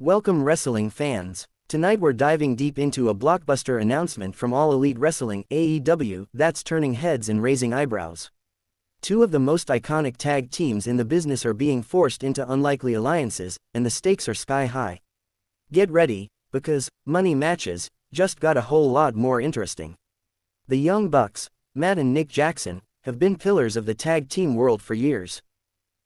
Welcome wrestling fans. Tonight we're diving deep into a blockbuster announcement from All Elite Wrestling (AEW) that's turning heads and raising eyebrows. Two of the most iconic tag teams in the business are being forced into unlikely alliances, and the stakes are sky high. Get ready, because money matches just got a whole lot more interesting. The Young Bucks, Matt and Nick Jackson, have been pillars of the tag team world for years.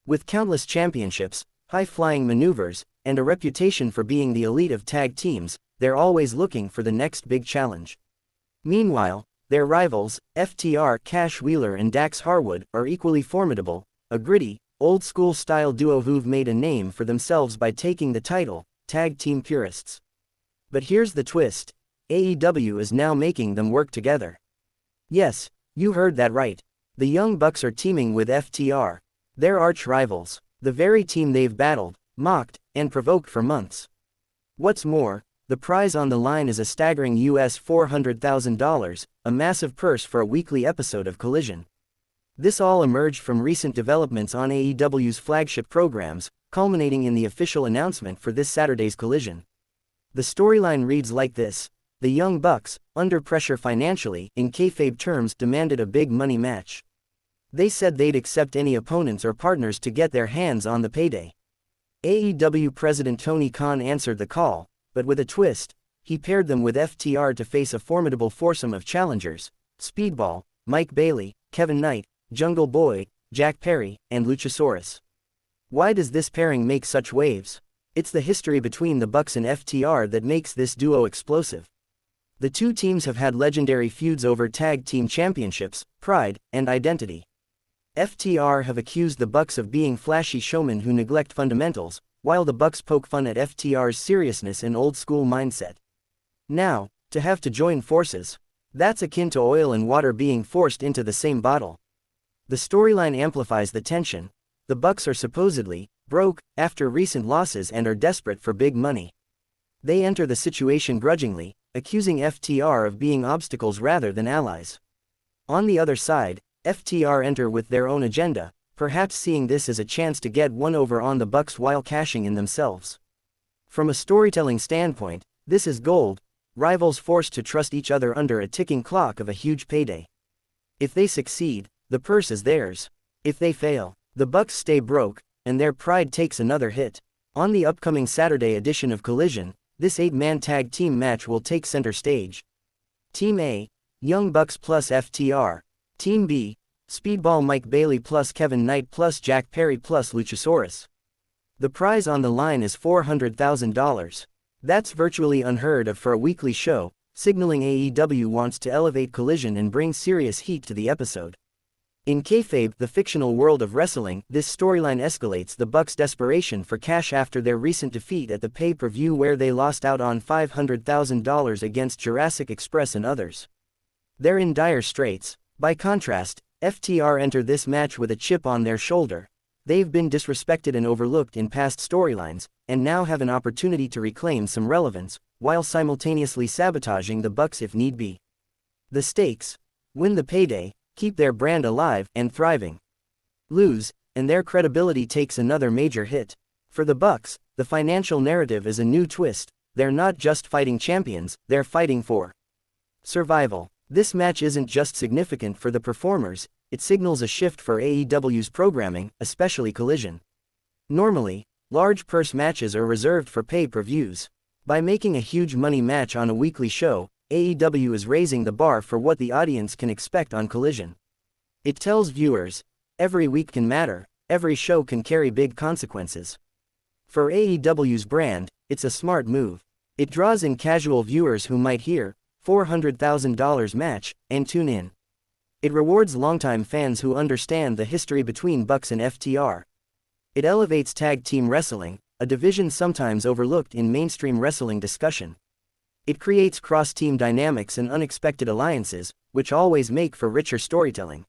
With countless championships, high-flying maneuvers, and a reputation for being the elite of tag teams, they're always looking for the next big challenge. Meanwhile, their rivals, FTR Wheeler and Dax Harwood, are equally formidable, a gritty, old-school style duo who've made a name for themselves by taking the title, tag team purists. But here's the twist: AEW is now making them work together. Yes, you heard that right. The Young Bucks are teaming with FTR, their arch rivals, the very team they've battled, mocked, and provoked for months. What's more, the prize on the line is a staggering US $400,000, a massive purse for a weekly episode of Collision. This all emerged from recent developments on AEW's flagship programs, culminating in the official announcement for this Saturday's Collision. The storyline reads like this: the Young Bucks, under pressure financially, in kayfabe terms, demanded a big money match. They said they'd accept any opponents or partners to get their hands on the payday. AEW President Tony Khan answered the call, but with a twist. He paired them with FTR to face a formidable foursome of challengers: Speedball, Mike Bailey, Kevin Knight, Jungle Boy, Jack Perry, and Luchasaurus. Why does this pairing make such waves? It's the history between the Bucks and FTR that makes this duo explosive. The two teams have had legendary feuds over tag team championships, pride, and identity. FTR have accused the Bucks of being flashy showmen who neglect fundamentals, while the Bucks poke fun at FTR's seriousness and old-school mindset. Now, to have to join forces, that's akin to oil and water being forced into the same bottle. The storyline amplifies the tension. The Bucks are supposedly broke after recent losses and are desperate for big money. They enter the situation grudgingly, accusing FTR of being obstacles rather than allies. On the other side, FTR enter with their own agenda, perhaps seeing this as a chance to get one over on the Bucks while cashing in themselves. From a storytelling standpoint, this is gold: rivals forced to trust each other under a ticking clock of a huge payday. If they succeed, the purse is theirs. If they fail, the Bucks stay broke, and their pride takes another hit. On the upcoming Saturday edition of Collision, this 8-man tag team match will take center stage. Team A, Young Bucks plus FTR. Team B, Speedball Mike Bailey plus Kevin Knight plus Jack Perry plus Luchasaurus. The prize on the line is $400,000. That's virtually unheard of for a weekly show, signaling AEW wants to elevate Collision and bring serious heat to the episode. In kayfabe, the fictional world of wrestling, this storyline escalates the Bucks' desperation for cash after their recent defeat at the pay-per-view where they lost out on $500,000 against Jurassic Express and others. They're in dire straits. By contrast, FTR enter this match with a chip on their shoulder. They've been disrespected and overlooked in past storylines, and now have an opportunity to reclaim some relevance, while simultaneously sabotaging the Bucks if need be. The stakes: win the payday, keep their brand alive and thriving. Lose, and their credibility takes another major hit. For the Bucks, the financial narrative is a new twist. They're not just fighting champions, they're fighting for survival. This match isn't just significant for the performers, it signals a shift for AEW's programming, especially Collision. Normally, large purse matches are reserved for pay-per-views. By making a huge money match on a weekly show, AEW is raising the bar for what the audience can expect on Collision. It tells viewers, every week can matter, every show can carry big consequences. For AEW's brand, it's a smart move. It draws in casual viewers who might hear $400,000 match and tune in. It rewards longtime fans who understand the history between Bucks and FTR. It elevates tag team wrestling, a division sometimes overlooked in mainstream wrestling discussion. It creates cross-team dynamics and unexpected alliances, which always make for richer storytelling.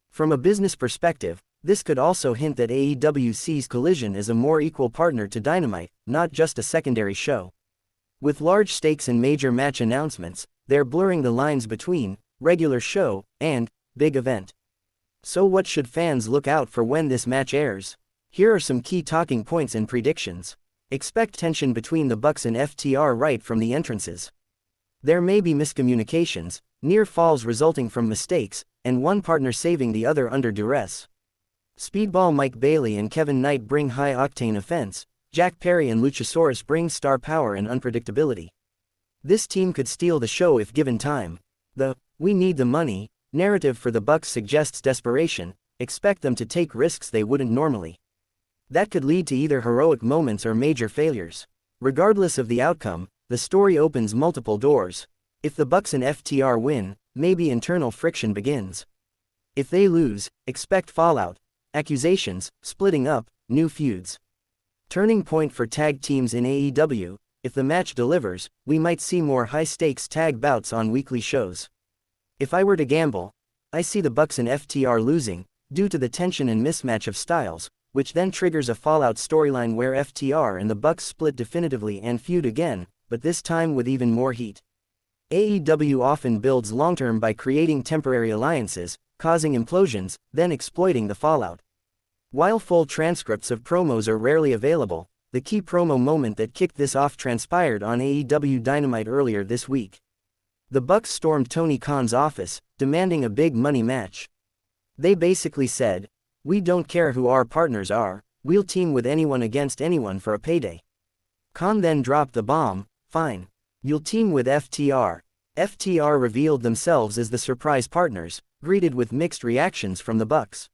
From a business perspective, this could also hint that AEW sees Collision as a more equal partner to Dynamite, not just a secondary show. With large stakes and major match announcements, they're blurring the lines between regular show and big event. So what should fans look out for when this match airs? Here are some key talking points and predictions. Expect tension between the Bucks and FTR right from the entrances. There may be miscommunications, near falls resulting from mistakes, and one partner saving the other under duress. Speedball Mike Bailey and Kevin Knight bring high-octane offense, Jack Perry and Luchasaurus bring star power and unpredictability. This team could steal the show if given time. The "we need the money" narrative for the Bucks suggests desperation. Expect them to take risks they wouldn't normally. That could lead to either heroic moments or major failures. Regardless of the outcome, the story opens multiple doors. If the Bucks and FTR win, maybe internal friction begins. If they lose, expect fallout, accusations, splitting up, new feuds. Turning point for tag teams in AEW. If the match delivers, we might see more high-stakes tag bouts on weekly shows. If I were to gamble, I see the Bucks and FTR losing, due to the tension and mismatch of styles, which then triggers a fallout storyline where FTR and the Bucks split definitively and feud again, but this time with even more heat. AEW often builds long-term by creating temporary alliances, causing implosions, then exploiting the fallout. While full transcripts of promos are rarely available, the key promo moment that kicked this off transpired on AEW Dynamite earlier this week. The Bucks stormed Tony Khan's office, demanding a big money match. They basically said, "We don't care who our partners are, we'll team with anyone against anyone for a payday." Khan then dropped the bomb, "Fine. You'll team with FTR." FTR revealed themselves as the surprise partners, greeted with mixed reactions from the Bucks.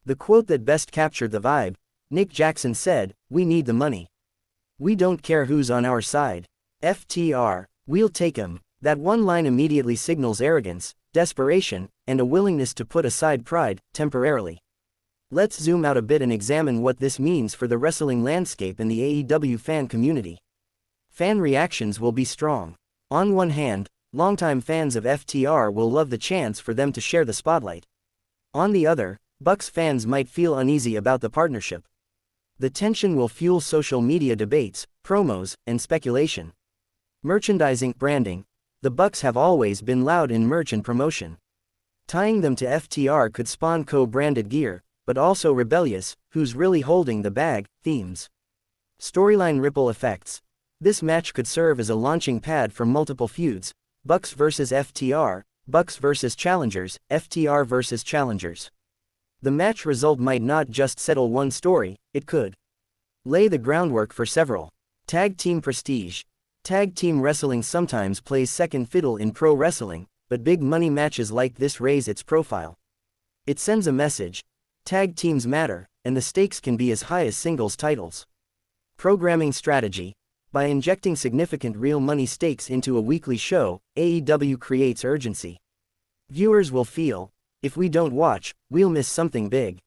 The quote that best captured the vibe: Nick Jackson said, "We need the money. We don't care who's on our side. FTR, we'll take him." That one line immediately signals arrogance, desperation, and a willingness to put aside pride, temporarily. Let's zoom out a bit and examine what this means for the wrestling landscape and the AEW fan community. Fan reactions will be strong. On one hand, longtime fans of FTR will love the chance for them to share the spotlight. On the other, Bucks fans might feel uneasy about the partnership. The tension will fuel social media debates, promos, and speculation. Merchandising, branding. The Bucks have always been loud in merch and promotion. Tying them to FTR could spawn co-branded gear, but also rebellious, "who's really holding the bag" themes. Storyline ripple effects. This match could serve as a launching pad for multiple feuds: Bucks vs FTR, Bucks vs Challengers, FTR vs Challengers. The match result might not just settle one story, it could lay the groundwork for several. Tag team prestige. Tag team wrestling sometimes plays second fiddle in pro wrestling, but big money matches like this raise its profile. It sends a message: tag teams matter, and the stakes can be as high as singles titles. Programming strategy. By injecting significant real money stakes into a weekly show, AEW creates urgency. Viewers will feel, if we don't watch, we'll miss something big.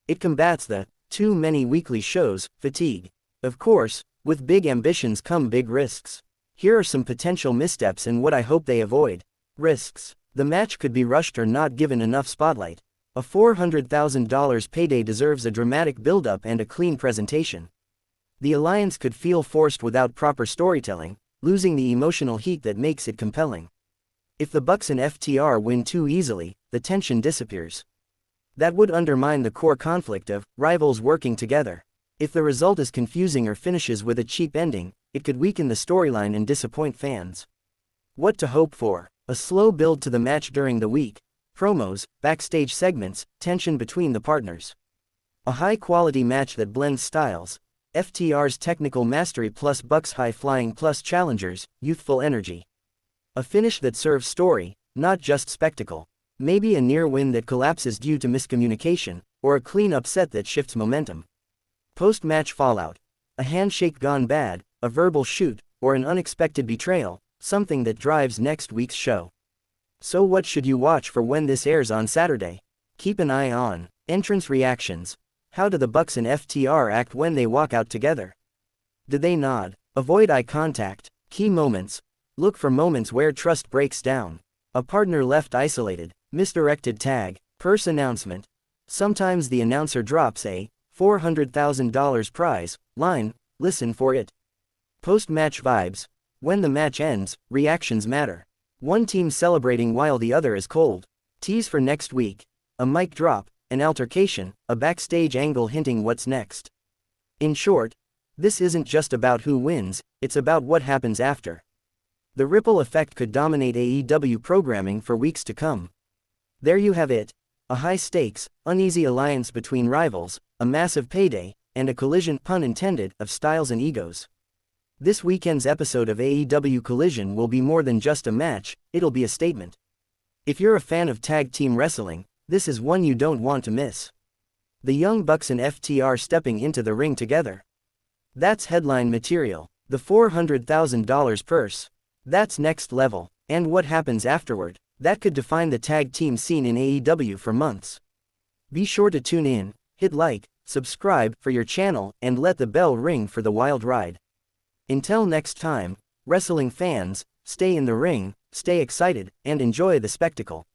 It combats the too many weekly shows fatigue. Of course, with big ambitions come big risks. Here are some potential missteps and what I hope they avoid. Risks. The match could be rushed or not given enough spotlight. A $400,000 payday deserves a dramatic build-up and a clean presentation. The alliance could feel forced without proper storytelling, losing the emotional heat that makes it compelling. If the Bucks and FTR win too easily, the tension disappears. That would undermine the core conflict of rivals working together. If the result is confusing or finishes with a cheap ending, it could weaken the storyline and disappoint fans. What to hope for? A slow build to the match during the week. Promos, backstage segments, tension between the partners. A high-quality match that blends styles. FTR's technical mastery plus Bucks' high-flying plus Challengers' youthful energy. A finish that serves story, not just spectacle. Maybe a near win that collapses due to miscommunication, or a clean upset that shifts momentum. Post-match fallout. A handshake gone bad, a verbal shoot, or an unexpected betrayal, something that drives next week's show. So what should you watch for when this airs on Saturday? Keep an eye on entrance reactions. How do the Bucks and FTR act when they walk out together? Do they nod? Avoid eye contact. Key moments. Look for moments where trust breaks down. A partner left isolated. Misdirected tag. Purse announcement. Sometimes the announcer drops a $400,000 prize line, listen for it. Post-match vibes. When the match ends, reactions matter. One team celebrating while the other is cold. Tease for next week. A mic drop, an altercation, a backstage angle hinting what's next. In short, This isn't just about who wins, it's about what happens after. The ripple effect could dominate AEW programming for weeks to come. There you have it. A high-stakes, uneasy alliance between rivals, a massive payday, and a collision, pun intended, of styles and egos. This weekend's episode of AEW Collision will be more than just a match, it'll be a statement. If you're a fan of tag team wrestling, this is one you don't want to miss. The Young Bucks and FTR stepping into the ring together. That's headline material. The $400,000 purse. That's next level. And what happens afterward? That could define the tag team scene in AEW for months. Be sure to tune in, hit like, subscribe for your channel, and let the bell ring for the wild ride. Until next time, wrestling fans, stay in the ring, stay excited, and enjoy the spectacle.